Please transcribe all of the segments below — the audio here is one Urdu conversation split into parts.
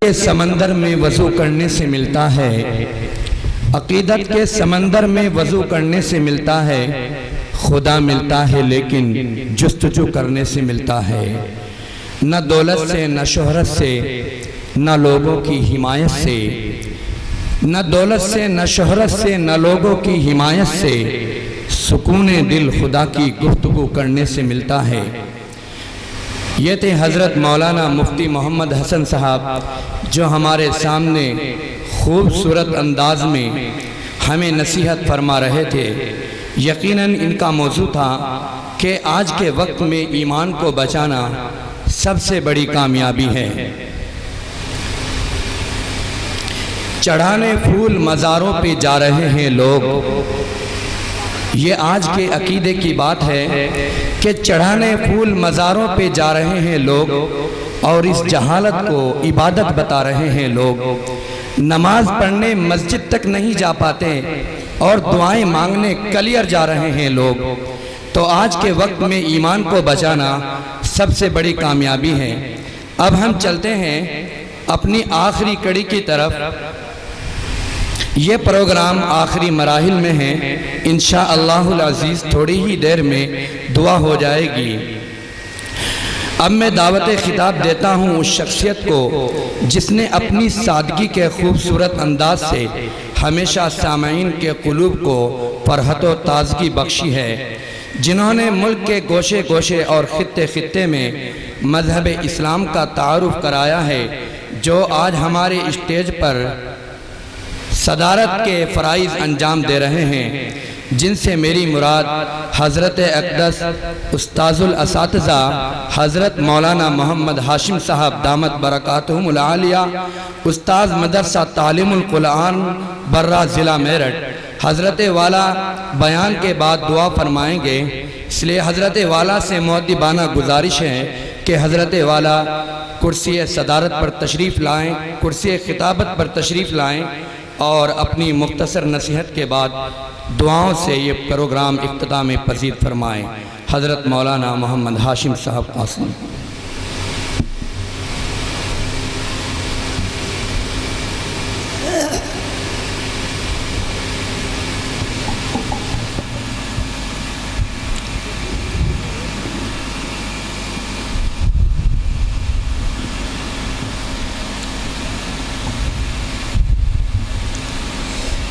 کے سمندر میں وضو کرنے سے ملتا ہے، عقیدت کے سمندر میں وضو کرنے سے ملتا ہے، خدا ملتا ہے لیکن جستجو کرنے سے ملتا ہے۔ نہ دولت سے نہ شہرت سے نہ لوگوں کی حمایت سے، نہ دولت سے نہ شہرت سے نہ لوگوں کی حمایت سے، سکون دل خدا کی گفتگو کرنے سے ملتا ہے۔ یہ تھے حضرت مولانا مفتی محمد حسن صاحب جو ہمارے سامنے خوبصورت انداز میں ہمیں نصیحت فرما رہے تھے۔ یقیناً ان کا موضوع تھا کہ آج کے وقت میں ایمان کو بچانا سب سے بڑی کامیابی ہے۔ چڑھانے پھول مزاروں پہ جا رہے ہیں لوگ، یہ آج کے عقیدے کی بات ہے کہ چڑھانے پھول مزاروں پہ جا رہے ہیں لوگ، اور اس جہالت کو عبادت بتا رہے ہیں لوگ۔ نماز پڑھنے مسجد تک نہیں جا پاتے اور دعائیں مانگنے کلیئر جا رہے ہیں لوگ۔ تو آج کے وقت میں ایمان کو بچانا سب سے بڑی کامیابی ہے۔ اب ہم چلتے ہیں اپنی آخری کڑی کی طرف۔ یہ پروگرام آخری مراحل میں ہے، انشاءاللہ العزیز تھوڑی ہی دیر میں دعا ہو جائے گی۔ اب میں دعوت خطاب دیتا ہوں اس شخصیت کو جس نے اپنی سادگی کے خوبصورت انداز سے ہمیشہ سامعین کے قلوب کو فرحت و تازگی بخشی ہے، جنہوں نے ملک کے گوشے گوشے اور خطے خطے میں مذہب اسلام کا تعارف کرایا ہے، جو آج ہمارے اسٹیج پر صدارت کے فرائض انجام دے رہے ہیں، جن سے میری مراد حضرت اقدس استاذ الاساتذہ حضرت مولانا محمد ہاشم صاحب دامت برکاتہم العالیہ، استاذ مدرسہ تعلیم القرآن برہ ضلع میرٹھ۔ حضرت والا بیان کے بعد دعا فرمائیں گے، اس لیے حضرت والا سے مؤدبانہ گزارش ہے کہ حضرت والا کرسی صدارت پر تشریف لائیں، کرسی خطابت پر تشریف لائیں، اور اپنی مختصر نصیحت کے بعد دعاؤں سے یہ پروگرام اختتام پذیر فرمائیں۔ حضرت مولانا محمد ہاشم صاحب قاسم۔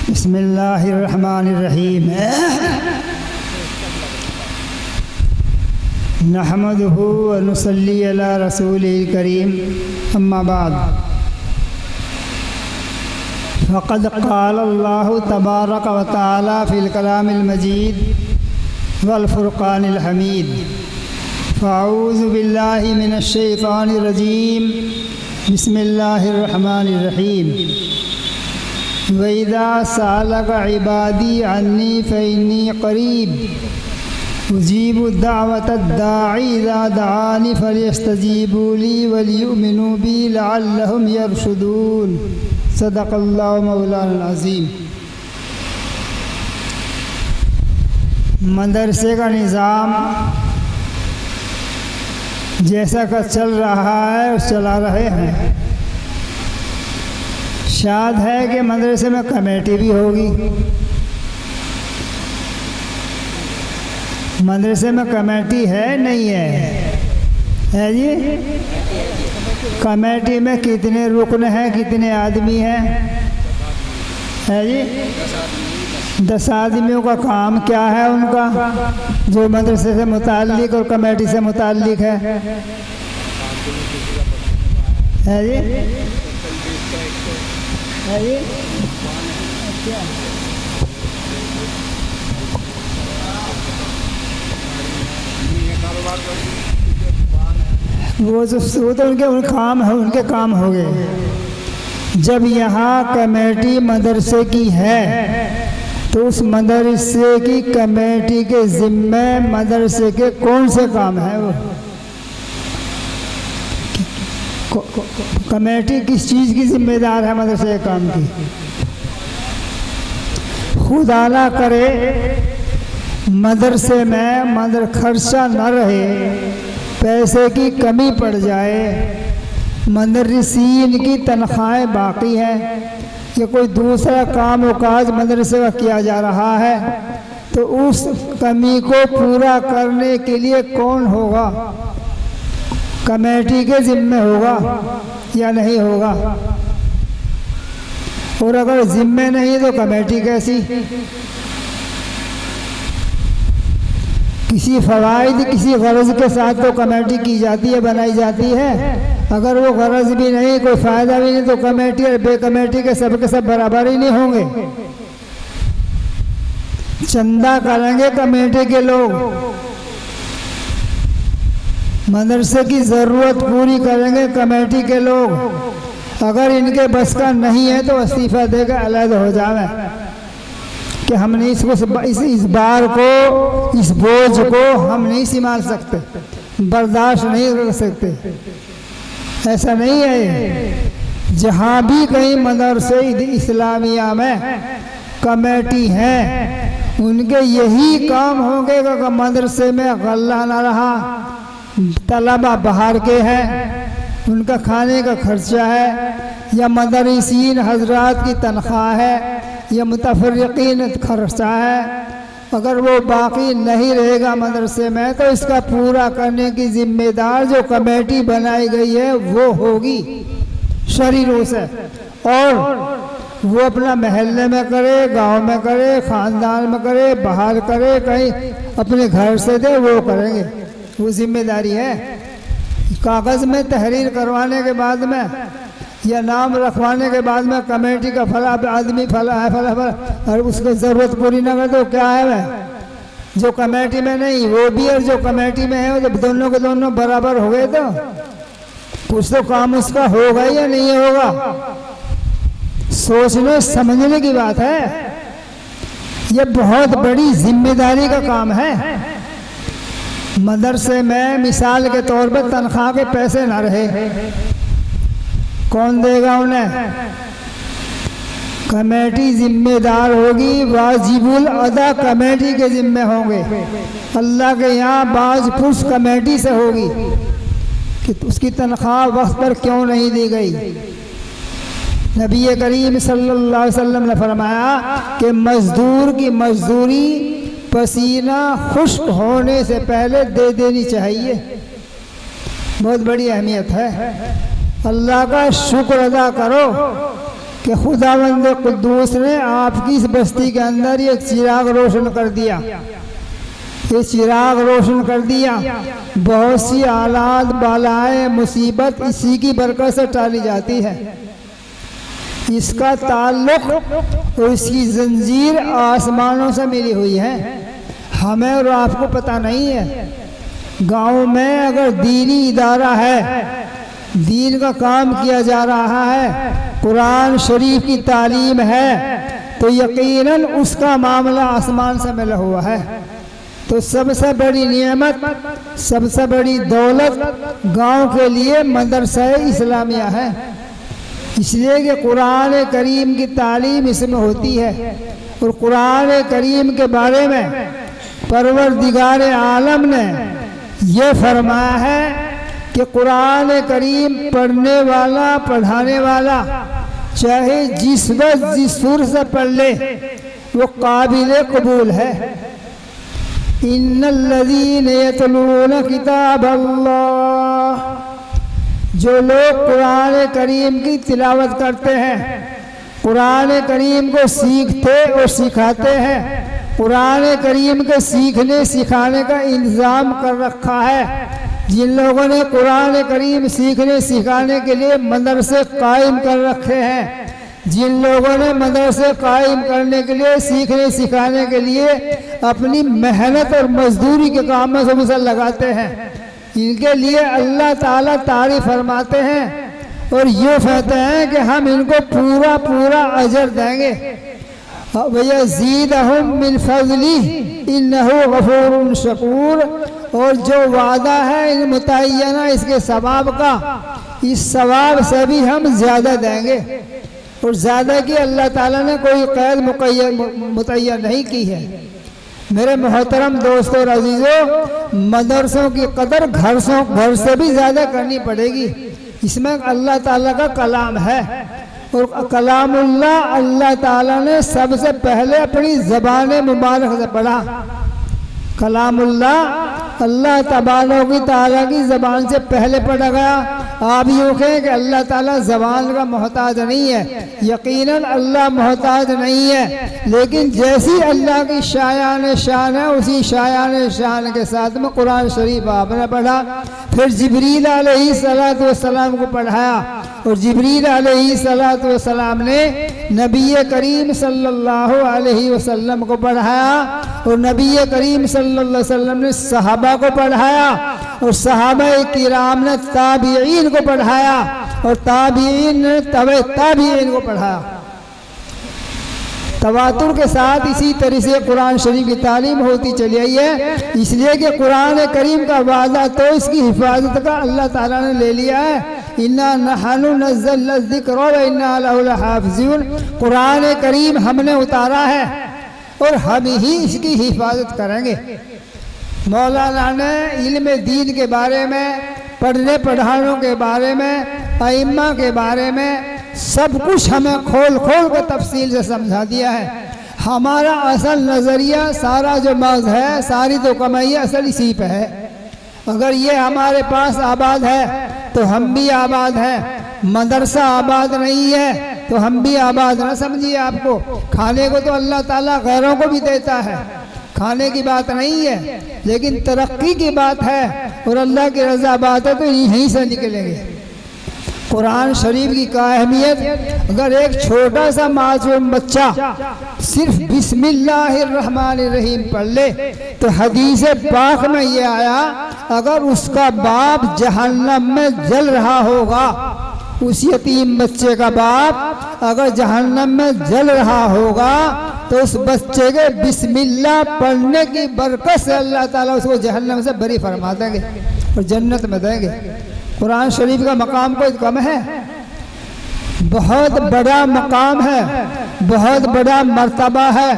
بسم اللہ الرحمن الرحیم۔ نحمدہ ونصلی علی رسولہ الکریم، اما بعد، فقد قال اللہ تبارک و تعالی فی الکلام المجید والفرقان الحمید، فاعوذ باللہ من الشیطان الرجیم، بسم اللہ الرحمن الرحیم۔ وَإِذَا سَأَلَكَ عِبَادِي عَنِّي فَإِنِّي قَرِيبٌ أُجِيبُ دَعْوَةَ الدَّاعِ إِذَا دَعَانِ فَلْيَسْتَجِيبُوا لِي وَلْيُؤْمِنُوا بِي لَعَلَّهُمْ يَرْشُدُونَ۔ صدق اللہ مولانا العظیم۔ مدرسے کا نظام جیسا کہ چل رہا ہے اور چلا رہے ہیں، شاید ہے کہ مدرسے میں کمیٹی بھی ہوگی۔ مدرسے میں کمیٹی ہے نہیں ہے جی؟ کمیٹی میں کتنے رکن ہیں، کتنے آدمی ہیں؟ ہے جی 10 آدمیوں کا کام کیا ہے ان کا، جو مدرسے سے متعلق اور کمیٹی سے متعلق ہے جی؟ وہ تو ان کے کام ہو گئے۔ جب یہاں کمیٹی مدرسے کی ہے تو اس مدرسے کی کمیٹی کے ذمہ مدرسے کے کون سے کام ہیں؟ وہ کمیٹی کس چیز کی ذمہ دار ہے مدرسے کے کام کی؟ خدا نہ کرے مدرسے میں خرچہ نہ رہے، پیسے کی کمی پڑ جائے مدرسین کی تنخواہیں باقی ہیں کہ کوئی دوسرا کام و کاج مدرسے کا کیا جا رہا ہے، تو اس کمی کو پورا کرنے کے لیے کون ہوگا؟ کمیٹی کے ذمہ ہوگا یا نہیں ہوگا؟ اور اگر ذمہ نہیں تو کمیٹی کیسی؟ کسی فوائد کسی غرض کے ساتھ تو کمیٹی کی جاتی ہے، بنائی جاتی ہے۔ اگر وہ غرض بھی نہیں، کوئی فائدہ بھی نہیں، تو کمیٹی اور بے کمیٹی کے سب برابر ہی نہیں ہوں گے۔ چندہ کریں گے کمیٹی کے لوگ، مدرسے کی ضرورت پوری کریں گے کمیٹی کے لوگ۔ اگر ان کے بس کا نہیں ہے تو استعفیٰ دے کر علیحدہ ہو جائیں کہ ہم نہیں اس بار کو، اس بوجھ کو ہم نہیں سنبھال سکتے، برداشت نہیں کر سکتے۔ ایسا نہیں ہے۔ جہاں بھی کہیں مدرسے اسلامیہ میں کمیٹی ہیں، ان کے یہی کام ہوں گے کہ مدرسے میں غلہ نہ رہا، طلبہ باہر کے ہیں، ان کا کھانے کا خرچہ ہے، یا مدرسین حضرات کی تنخواہ ہے، یا متفرقین خرچہ ہے۔ اگر وہ باقی نہیں رہے گا مدرسے میں تو اس کا پورا کرنے کی ذمہ دار جو کمیٹی بنائی گئی ہے وہ ہوگی شرعی روح سے، اور وہ اپنا محلے میں کرے، گاؤں میں کرے، خاندان میں کرے، باہر کرے، کہیں اپنے گھر سے دے، وہ کریں گے، وہ ذمہ داری ہے۔ کاغذ میں تحریر کروانے کے بعد میں یا نام رکھوانے کے بعد میں کمیٹی کا فلاں آدمی فلاں ہے فلاں اور اس کو ضرورت پوری نہ کر، تو کیا ہے وہ جو کمیٹی میں نہیں وہ بھی اور جو کمیٹی میں ہے جب دونوں کے دونوں برابر ہو گئے تو کچھ تو کام اس کا ہوگا یا نہیں ہوگا۔ سوچنے سمجھنے کی بات ہے، یہ بہت بڑی ذمہ داری کا کام ہے۔ مدرسے میں مثال کے طور پر تنخواہ کے پیسے نہ رہے، کون دے گا انہیں؟ کمیٹی ذمہ دار ہوگی، واجب الادا کمیٹی کے ذمہ ہوں گے۔ اللہ کے یہاں باز پرس کمیٹی سے ہوگی کہ اس کی تنخواہ وقت پر کیوں نہیں دی گئی۔ نبی کریم صلی اللہ علیہ وسلم نے فرمایا کہ مزدور کی مزدوری پسینہ خشک ہونے سے پہلے دے دینی چاہیے، بہت بڑی اہمیت ہے۔ اللہ کا شکر ادا کرو کہ خداوند قدوس نے آپ کی اس بستی کے اندر یہ چراغ روشن کر دیا، یہ چراغ روشن کر دیا۔ بہت سی آلات بالائے مصیبت اسی کی برکت سے ٹالی جاتی ہے۔ اس کا تعلق اور اس کی زنجیر آسمانوں سے ملی ہوئی ہے، ہمیں اور آپ کو پتہ نہیں ہے۔ گاؤں میں اگر دینی ادارہ ہے، دین کا کام کیا جا رہا ہے، قرآن شریف کی تعلیم ہے، تو یقیناً اس کا معاملہ آسمان سے ملا ہوا ہے۔ تو سب سے بڑی نعمت، سب سے بڑی دولت گاؤں کے لیے مدرسہ اسلامیہ ہے، اس لیے کہ قرآن کریم کی تعلیم اس میں ہوتی ہے۔ اور قرآن کریم کے بارے میں پروردگار عالم نے یہ فرمایا ہے کہ قرآن کریم پڑھنے والا، پڑھانے والا چاہے جس وقت جس سر سے پڑھ لے وہ قابل قبول ہے۔ ان الذین یتلون کتاب اللہ، جو لوگ قرآن کریم کی تلاوت کرتے ہیں، قرآن کریم کو سیکھتے اور سکھاتے ہیں، قرآن کریم کے سیکھنے سکھانے کا انتظام کر رکھا ہے، جن لوگوں نے قرآن کریم سیکھنے سکھانے کے لیے مدرسے قائم کر رکھے ہیں، جن لوگوں نے مدرسے قائم کرنے کے لیے سیکھنے سکھانے کے لیے اپنی محنت اور مزدوری کے کام میں سب لگاتے ہیں، ان کے لیے اللہ تعالیٰ تعریف فرماتے ہیں اور یہ کہتے ہیں کہ ہم ان کو پورا پورا اجر دیں گے۔ وَيَزِيدَهُم مِّن فَضْلِهِ إِنَّهُ غَفُورٌ شَكُورٌ، اور جو وعدہ ہے متعینہ اس کے ثواب کا، اس ثواب سے بھی ہم زیادہ دیں گے۔ اور زیادہ کی اللہ تعالیٰ نے کوئی قید متعین نہیں کی ہے۔ میرے محترم دوستوں اور عزیزوں، مدرسوں کی قدر گھر سے بھی زیادہ کرنی پڑے گی، اس میں اللہ تعالیٰ کا کلام ہے، اور کلام اللہ تعالیٰ نے سب سے پہلے اپنی زبان مبارک سے پڑھا۔ کلام اللہ تبارک و تعالیٰ کی زبان سے پہلے پڑھا گیا۔ آپ یوں کہیں کہ اللہ تعالیٰ زبان کا محتاج نہیں ہے، یقیناً اللہ محتاج نہیں ہے، لیکن جیسی اللہ کی شایان شان ہے اسی شایان شان کے ساتھ میں قرآن شریف آپ نے پڑھا۔ پھر جبریل علیہ السلام کو پڑھایا، اور جبریل علیہ السلام نے نبی کریم صلی اللہ علیہ وسلم کو پڑھایا، اور نبی کریم صلی اللہ علیہ وسلم نے صحابہ کو پڑھایا، اور صحابہ کرام نے تابعین کو پڑھایا، اور تابعین نے تابعین کو پڑھایا۔ تواتر کے ساتھ اسی طرح سے قرآن شریف کی تعلیم ہوتی چلی آئی ہے، اس لیے کہ قرآن کریم کا وعدہ تو اس کی حفاظت کا اللہ تعالیٰ نے لے لیا ہے۔ اِنَّا نَحْنُ نَزَّلْنَا الذِّكْرَ وَإِنَّا لَهُ لَحَافِظُونَ، قرآن کریم ہم نے اتارا ہے اور ہم ہی اس کی حفاظت کریں گے۔ مولانا نے علم دین کے بارے میں، پڑھنے پڑھانے کے بارے میں، ائمہ کے بارے میں سب کچھ ہمیں کھول کھول کر تفصیل سے سمجھا دیا ہے۔ ہمارا اصل نظریہ، سارا جو مغز ہے، ساری تو کمائی اصل اسی پہ ہے۔ اگر یہ ہمارے پاس آباد ہے تو ہم بھی آباد ہیں، مدرسہ آباد نہیں ہے تو ہم بھی آباد نہ سمجھیے۔ آپ کو کھانے کو تو اللہ تعالیٰ غیروں کو بھی دیتا ہے، کھانے کی بات نہیں ہے، لیکن ترقی کی بات ہے اور اللہ کی رضا بات ہے تو یہیں سے نکلیں گے۔ قرآن شریف کی کا اہمیت، اگر ایک چھوٹا سا معصوم بچہ صرف بسم اللہ الرحمن الرحیم پڑھ لے تو حدیث پاک میں یہ آیا، اگر اس کا باپ جہنم میں جل رہا ہوگا، اس یتیم بچے کا باپ اگر جہنم میں جل رہا ہوگا تو اس بچے کے بسم اللہ پڑھنے کی برکت سے اللہ تعالیٰ اس کو جہنم سے بری فرما دیں گے اور جنت میں دیں گے۔ قرآن شریف کا مقام کوئی کم ہے، بہت بڑا مقام ہے، بہت بڑا مرتبہ ہے،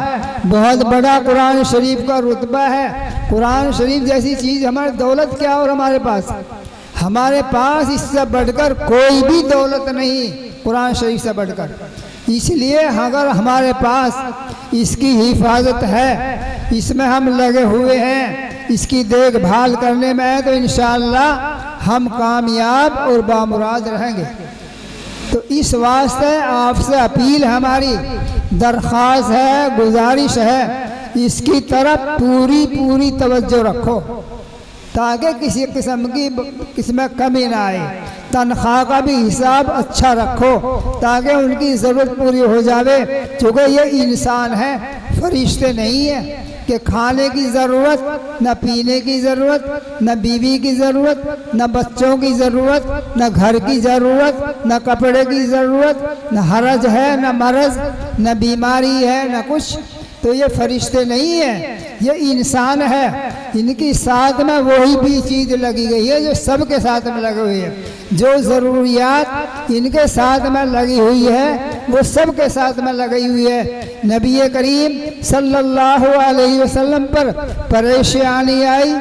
بہت بڑا قرآن شریف کا رتبہ ہے۔ قرآن شریف جیسی چیز ہماری دولت کیا اور ہمارے پاس اس سے بڑھ کر کوئی بھی دولت نہیں، قرآن شریف سے بڑھ کر۔ اس لیے اگر ہمارے پاس اس کی حفاظت ہے، اس میں ہم لگے ہوئے ہیں، اس کی دیکھ بھال کرنے میں ہے تو انشاءاللہ ہم کامیاب اور بامراد رہیں گے۔ تو اس واسطے آپ سے اپیل ہماری، درخواست ہے، گزارش ہے، اس کی طرف پوری توجہ رکھو تاکہ کسی قسم کی اس میں کمی نہ آئے۔ تنخواہ کا بھی حساب اچھا رکھو تاکہ ان کی ضرورت پوری ہو جاوے، چونکہ یہ انسان ہے، فرشتے نہیں ہیں کہ کھانے کی ضرورت، نہ پینے کی ضرورت، نہ بیوی کی ضرورت، نہ بچوں کی ضرورت، نہ گھر کی ضرورت، نہ کپڑے کی ضرورت، نہ حرج ہے، نہ مرض، نہ بیماری ہے، نہ کچھ۔ تو یہ فرشتے نہیں ہیں، یہ انسان ہے، ان کی ساتھ میں وہی بھی چیز لگی گئی ہے جو سب کے ساتھ میں لگی ہوئی ہے۔ جو ضروریات ان کے ساتھ میں لگی ہوئی ہے وہ سب کے ساتھ میں لگی ہوئی ہے۔ نبی کریم صلی اللہ علیہ وسلم پر پریشانی آئی،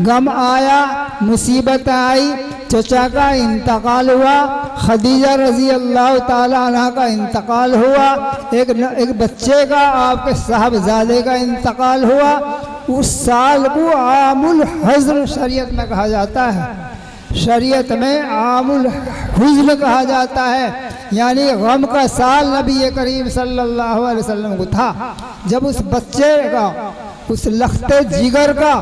غم آیا، مصیبت آئی، چچا کا انتقال ہوا، خدیجہ رضی اللہ تعالیٰ عنہ کا انتقال ہوا، ایک بچے کا، آپ کے صاحبزادے کا انتقال ہوا۔ اس سال کو عام الحزن شریعت میں کہا جاتا ہے، شریعت میں عام الحزن کہا جاتا ہے، یعنی غم کا سال نبی کریم صلی اللہ علیہ وسلم کو تھا۔ جب اس بچے کا، اس لختے جگر کا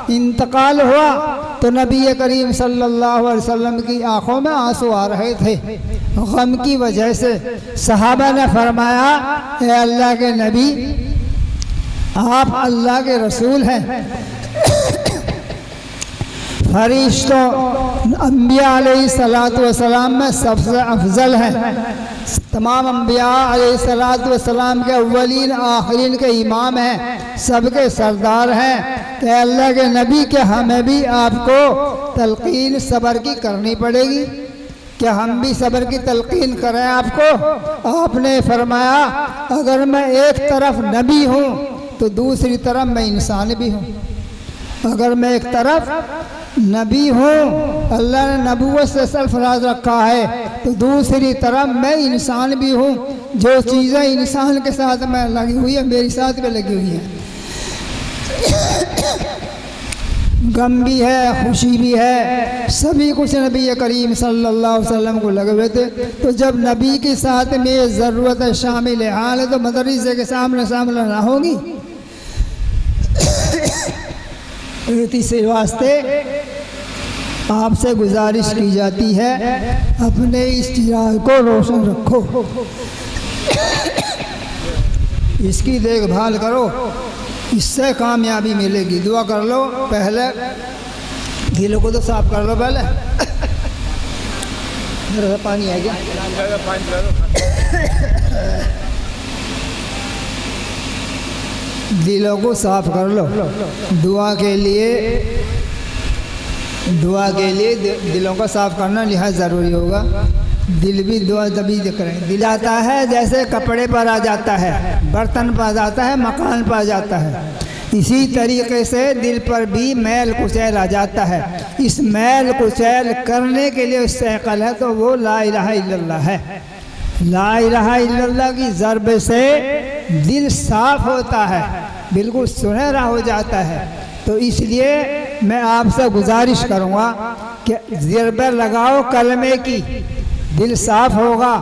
انتقال ہوا تو نبی کریم صلی اللہ علیہ وسلم کی آنکھوں میں آنسو آ رہے تھے غم کی وجہ سے۔ صحابہ نے فرمایا، اے اللہ کے نبی، آپ اللہ کے رسول ہیں، فرشتوں انبیاء علیہ السلام میں سب سے افضل ہیں، تمام انبیاء علیہ السلام کے اولین آخرین کے امام ہیں، سب کے سردار ہیں۔ کہ اللہ کے نبی کہ ہمیں بھی آپ کو تلقین صبر کی کرنی پڑے گی، کہ ہم بھی صبر کی تلقین کریں آپ کو؟ آپ نے فرمایا، اگر میں ایک طرف نبی ہوں تو دوسری طرف میں انسان بھی ہوں۔ اگر میں ایک طرف نبی ہوں، اللہ نے نبوت سے سرفراز رکھا ہے، تو دوسری طرف میں انسان بھی ہوں، جو چیزیں انسان کے ساتھ میں لگی ہوئی ہیں میری ساتھ بھی لگی ہوئی ہیں، غم بھی ہے، خوشی بھی ہے، سبھی کچھ نبی کریم صلی اللہ علیہ وسلم کو لگے ہوئے تھے۔ تو جب نبی کے ساتھ میں یہ ضرورت شامل حال ہے تو مدرسے کے سامنے نہ ہوگی۔ اسی واسطے آپ سے گزارش کی جاتی ہے اپنے اشتراک کو روشن رکھو، اس کی دیکھ بھال کرو، اس سے کامیابی ملے گی۔ دعا کر لو، پہلے دل کو تو صاف کر لو، پہلے ذرا پانی آ گیا، دلوں کو صاف کر لو۔ دعا کے لیے دلوں کو صاف کرنا نہایت ضروری ہوگا۔ دل بھی دعا تبھی کریں، دل آتا ہے جیسے کپڑے پر آ جاتا ہے، برتن پر آ جاتا ہے، مکان پر آ جاتا ہے، اسی طریقے سے دل پر بھی میل کچیل آ جاتا ہے۔ اس میل کچیل کرنے کے لیے استحقال ہے تو وہ لا الہ الا اللہ ہے۔ لا الہ الا اللہ کی ضرب سے دل صاف ہوتا ہے، بالکل سنہرا ہو جاتا ہے۔ تو اس لیے میں آپ سے گزارش کروں گا کہ ضرب لگاؤ کلمے کی، دل صاف ہوگا،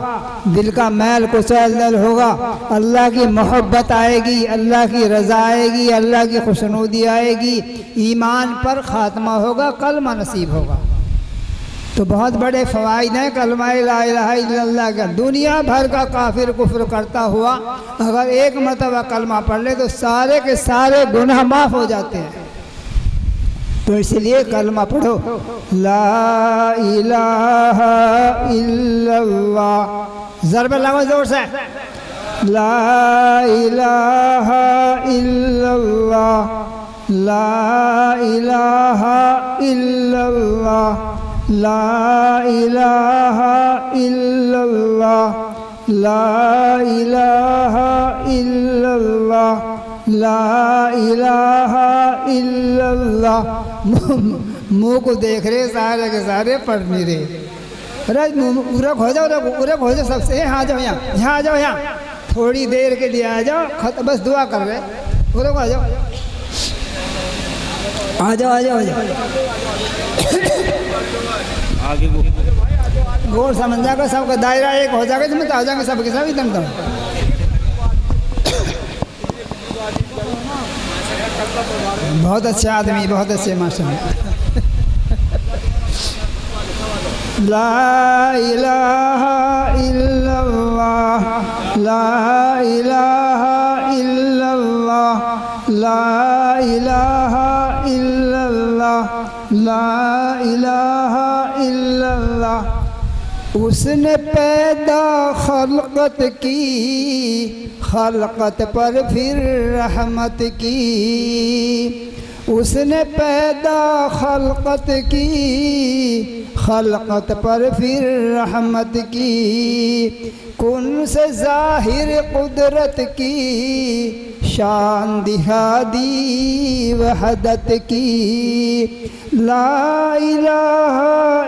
دل کا میل کچیل دل ہوگا، اللہ کی محبت آئے گی، اللہ کی رضا آئے گی، اللہ کی خوشنودی آئے گی، ایمان پر خاتمہ ہوگا، کلمہ نصیب ہوگا۔ تو بہت بڑے فوائد ہیں کلمہ لا الہ الا اللہ کا۔ دنیا بھر کا کافر کفر کرتا ہوا اگر ایک مرتبہ کلمہ پڑھ لے تو سارے کے سارے گناہ معاف ہو جاتے ہیں۔ تو اس لیے کلمہ پڑھو، لا الہ الا اللہ، ضرب لگاؤ زور سے، لا الہ الا اللہ، لا الہ الا اللہ، لا الہ الا اللہ، لا الہ الا اللہ، لا الہ الا اللہ۔ منہ کو دیکھ رہے سارے کے سارے پڑھ نہیں رہے، ارک ہو جاؤ سب سے، یہاں آ جاؤ، یہاں آ جاؤ، یہاں تھوڑی دیر کے لیے آ جاؤ، بس دعا کر رہے، ارک آ جاؤ، آ جاؤ، آ جاؤ، آ جاؤ، آگے غور سمجھا کر سب کا دائرہ ایک ہو جائے گا، تو آ جائیں گے سب کے سب ادھر ادھر۔ بہت اچھا آدمی، بہت اچھے ماشاءاللہ۔ لا الہ الا اللہ، لا الہ الا اللہ، لا الہ الا اللہ، لا الہ الا اللہ۔ اس نے پیدا خلقت کی، خلقت پر پھر رحمت کی، اس نے پیدا خلقت کی، خلقت پر پھر رحمت کی، کن سے ظاہر قدرت کی، شان دکھا دی وحدت کی۔ لا الہ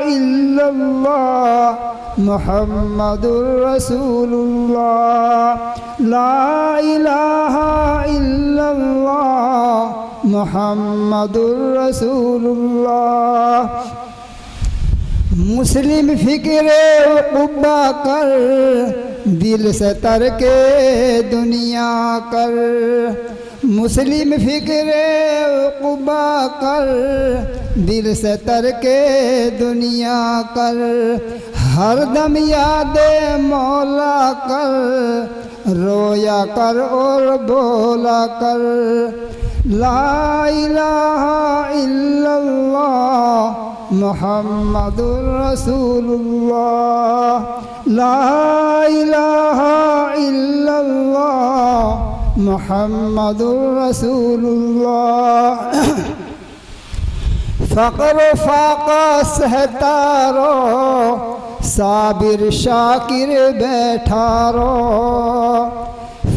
الا اللہ محمد رسول اللہ، لا الہ الا اللہ محمد رسول اللہ۔ مسلم فکر عقبہ کر، دل سے ترک دنیا کر، مسلم فکر عقبہ کر، دل سے ترک دنیا کر، ہر دم یاد مولا کر، رویا کر اور بولا کر۔ لا الہ الا اللہ محمد رسول اللہ، لا الہ الا اللہ محمد رسول اللہ۔ فقر فاقہ سہتا رو، صابر شاکر بیٹھا رو،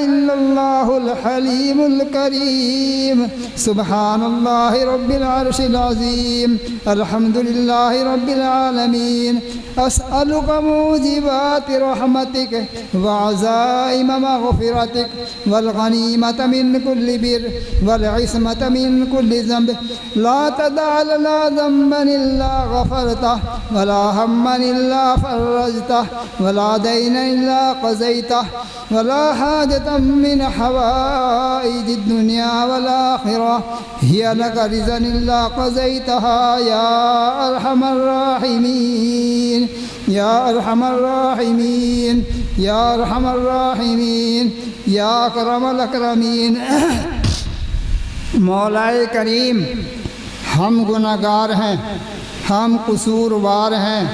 إلا الله الحليم الكريم سبحان الله رب العرش العظيم الحمد لله رب العالمين أسألك موجبات رحمتك وعزائم مغفرتك والغنيمة من كل بر والعصمة من كل ذنب لا تدع لنا ذنبا إلا غفرته ولا هما إلا فرجته ولا دينا إلا قضيته ولا حاجة من حوائج الدنيا والآخرة هي لك رضا إلا قضيتها يا أرحم الراحمين يا أرحم الراحمين يا أرحم الراحمين يا أكرم الأكرمين مولا کریم، ہم گناہگار ہیں، ہم قصوروار ہیں،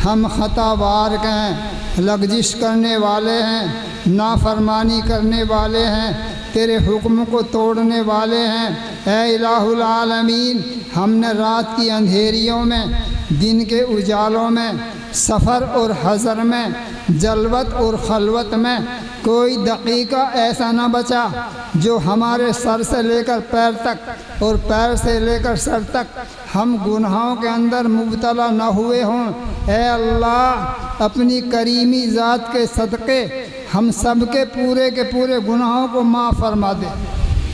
ہم خطا وار ہیں، لغزش کرنے والے ہیں، نافرمانی کرنے والے ہیں، تیرے حکم کو توڑنے والے ہیں۔ اے الہ العالمین، ہم نے رات کی اندھیریوں میں، دن کے اجالوں میں، سفر اور حضر میں، جلوت اور خلوت میں کوئی دقیقہ ایسا نہ بچا جو ہمارے سر سے لے کر پیر تک اور پیر سے لے کر سر تک ہم گناہوں کے اندر مبتلا نہ ہوئے ہوں۔ اے اللہ، اپنی کریمی ذات کے صدقے ہم سب کے پورے گناہوں کو معاف فرما دے۔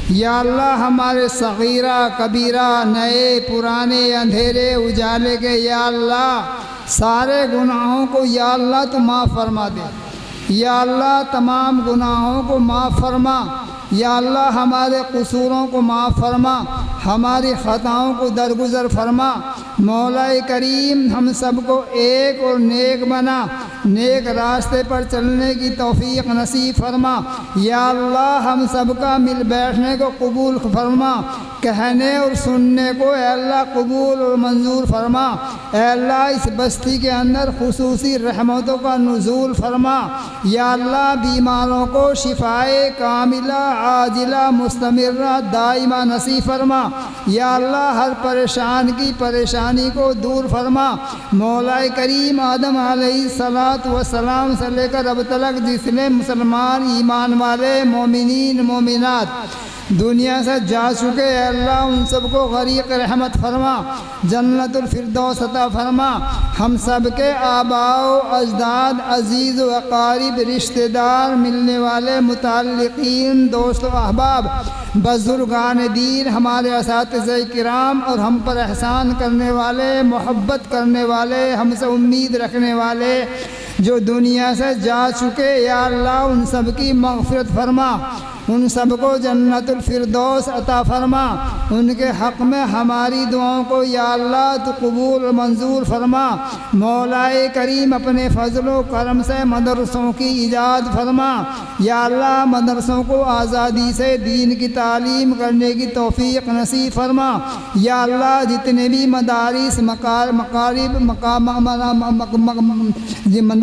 یا اللہ، ہمارے صغیرہ کبیرہ، نئے پرانے، اندھیرے اجالے کے یا اللہ سارے گناہوں کو یا اللہ تو معاف فرما دے۔ یا اللہ، تمام گناہوں کو معاف فرما۔ یا اللہ، ہمارے قصوروں کو معاف فرما، ہماری خطاؤں کو درگزر فرما۔ مولا کریم، ہم سب کو ایک اور نیک بنا، نیک راستے پر چلنے کی توفیق نصیب فرما۔ یا اللہ، ہم سب کا مل بیٹھنے کو قبول فرما، کہنے اور سننے کو اے اللہ قبول اور منظور فرما۔ اے اللہ، اس بستی کے اندر خصوصی رحمتوں کا نزول فرما۔ یا اللہ، بیماروں کو شفائے کاملہ عاجلہ مستمرہ دائمہ نصیب فرما۔ یا اللہ، ہر پریشان کی پریشانی کو دور فرما۔ مولا کریم، آدم علیہ السلام سے لے کر اب تک جتنے مسلمان ایمان والے مومنین مومنات دنیا سے جا چکے، اے اللہ ان سب کو غریق رحمت فرما، جنت الفردوس عطا فرما۔ ہم سب کے آباء و اجداد، عزیز و اقارب، رشتہ دار، ملنے والے، متعلقین، دوست و احباب، بزرگان دین، ہمارے اساتذہ کرام اور ہم پر احسان کرنے والے، محبت کرنے والے، ہم سے امید رکھنے والے جو دنیا سے جا چکے، یا اللہ ان سب کی مغفرت فرما، ان سب کو جنت الفردوس عطا فرما۔ ان کے حق میں ہماری دعاؤں کو یا اللہ تو قبول و منظور فرما۔ مولا کریم، اپنے فضل و کرم سے مدرسوں کی ایجاد فرما۔ یا اللہ، مدرسوں کو آزادی سے دین کی تعلیم کرنے کی توفیق نصیب فرما۔ یا اللہ، جتنے بھی مدارس،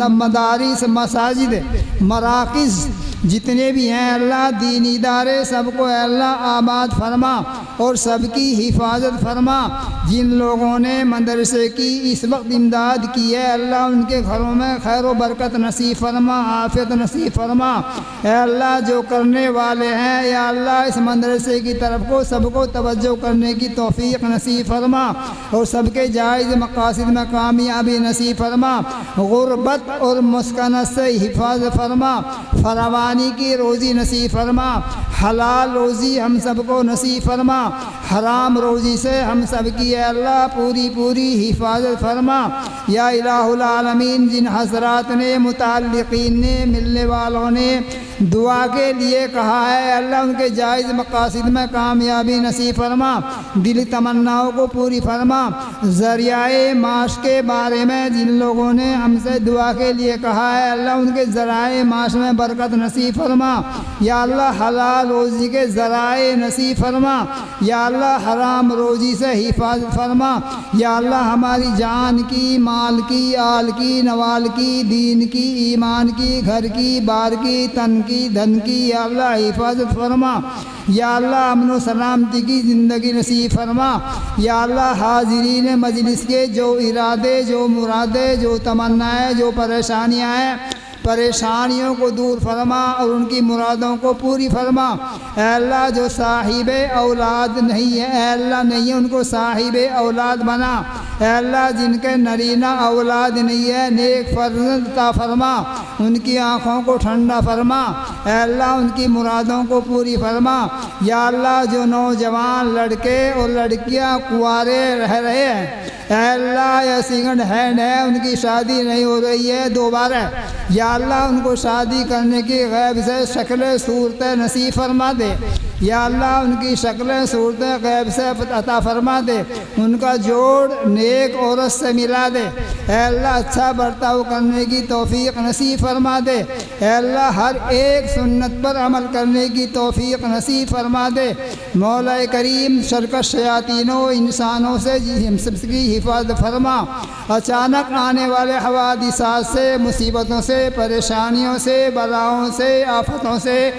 مدارس، مساجد، مراکز جتنے بھی ہیں اللہ، دینی ادارے، سب کو اے اللہ آباد فرما اور سب کی حفاظت فرما۔ جن لوگوں نے مدرسے کی اس وقت امداد کی ہے اللہ، ان کے گھروں میں خیر و برکت نصیب فرما، عافیت نصیب فرما۔ اے اللہ، جو کرنے والے ہیں یا اللہ اس مدرسے کی طرف کو سب کو توجہ کرنے کی توفیق نصیب فرما اور سب کے جائز مقاصد میں کامیابی نصیب فرما۔ غربت اور مسکنت سے حفاظت فرما، فراوانی کی روزی نصیب فرما، حلال روزی ہم سب کو نصیب فرما، حرام روزی سے ہم سب کی اے اللہ پوری حفاظت فرما۔ یا الہ العالمین، جن حضرات نے، متعلقین نے، ملنے والوں نے دعا کے لیے کہا ہے اللہ، ان کے جائز مقاصد میں کامیابی نصیب فرما، دلی تمناؤں کو پوری فرما۔ ذریعہ معاش کے بارے میں جن لوگوں نے ہم سے دعا کے لیے کہا ہے اللہ، ان کے ذرائع معاش میں برکت نصیب فرما۔ یا اللہ، حلال روزی کے ذرائع نصیب فرما۔ یا اللہ، حرام روزی سے حفاظت فرما۔ یا اللہ، ہماری جان کی، مال کی، آل کی، نوال کی، دین کی، ایمان کی، گھر کی، بار کی، تن کی، دھن کی یا اللہ حفاظت فرما۔ یا اللہ، امن و سلامتی کی زندگی نصیب فرما۔ یا اللہ، حاضرین مجلس کے جو ارادے، جو مرادے، جو تمنائیں، جو پریشانیاں ہیں پریشانیوں کو دور فرما اور ان کی مرادوں کو پوری فرما۔ اے اللہ جو صاحب اولاد نہیں ہے، اے اللہ نہیں ہے، ان کو صاحب اولاد بنا۔ اے اللہ جن کے نرینہ اولاد نہیں ہے، نیک فرزند عطا فرما، ان کی آنکھوں کو ٹھنڈا فرما۔ اے اللہ ان کی مرادوں کو پوری فرما۔ یا اللہ جو نوجوان لڑکے اور لڑکیاں کنوارے رہ رہے ہیں، اے اللہ یا سیکنڈ ہینڈ ہے، ان کی شادی نہیں ہو رہی ہے دوبارہ، یا اللہ ان کو شادی کرنے کی غیب سے شکلیں صورتیں نصیب فرما دے۔ یا اللہ ان کی شکلیں صورتیں غیب سے عطا فرما دے، ان کا جوڑ نیک عورت سے ملا دے۔ اے اللہ اچھا برتاؤ کرنے کی توفیق نصیب فرما دے۔ اے اللہ ہر ایک سنت پر عمل کرنے کی توفیق نصیب فرما دے۔ مولا کریم شرکت شیاطینوں انسانوں سے ہم سب کی حفاظت فرما۔ اچانک آنے والے حوادثات سے، مصیبتوں سے، پریشانیوں سے، بلاؤں سے، آفتوں سے،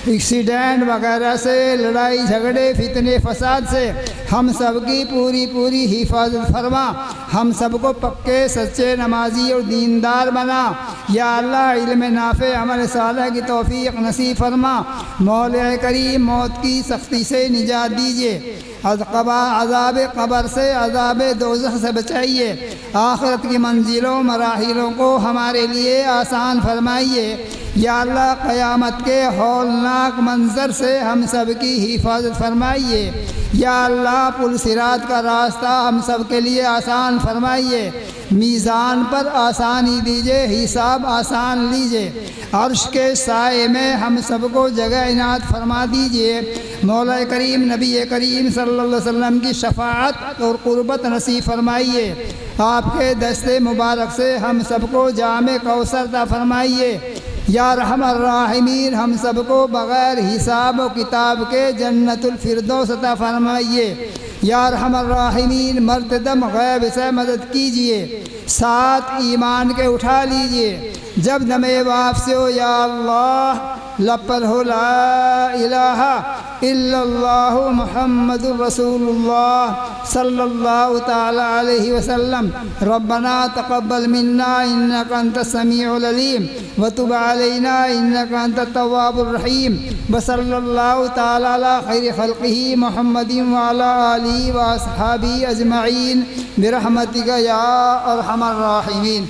ایکسیڈنٹ وغیرہ سے، لڑائی جھگڑے فتنے فساد سے ہم سب کی پوری حفاظت فرما۔ ہم سب کو پکے سچے نمازی اور دیندار بنا۔ یا اللہ علم نافع عمل صالح کی توفیق نصیب فرما۔ مولا کریم موت کی سختی سے نجات دیجیے، عذاب قبر سے، عذاب دوزخ سے بچائیے، آخرت کی منزلوں مراحلوں کو ہمارے لیے آسان فرمائیے۔ یا اللہ قیامت کے ہولناک منظر سے ہم سب کی حفاظت فرمائیے۔ یا اللہ پل صراط کا راستہ ہم سب کے لیے آسان فرمائیے، میزان پر آسانی دیجیے، حساب آسان لیجیے، عرش کے سائے میں ہم سب کو جگہ عنایت فرما دیجیے۔ مولا کریم نبی کریم صلی اللہ علیہ وسلم کی شفاعت اور قربت نصیب فرمائیے۔ آپ کے دست مبارک سے ہم سب کو جام کوثر عطا فرمائیے۔ یا رحم الراحمین ہم سب کو بغیر حساب و کتاب کے جنت الفردوس عطا فرمائیے۔ یا رحم الراحمین مرد دم غیب سے مدد کیجیے، ساتھ ایمان کے اٹھا لیجیے۔ جب دم واپسی ہو یا اللہ لپر ہو لا الہ الا اللہ محمد الرسول اللہ صلی اللہ تعالی علیہ وسلم۔ ربنا تقبل منا انک انت السمیع العلیم وتب علینا انک انت التواب الرحیم، وصلی اللہ تعالی علی خیر خلقہ محمد وعلی آلہ واصحابہ اجمعین برحمتک یا ارحم الراحمین۔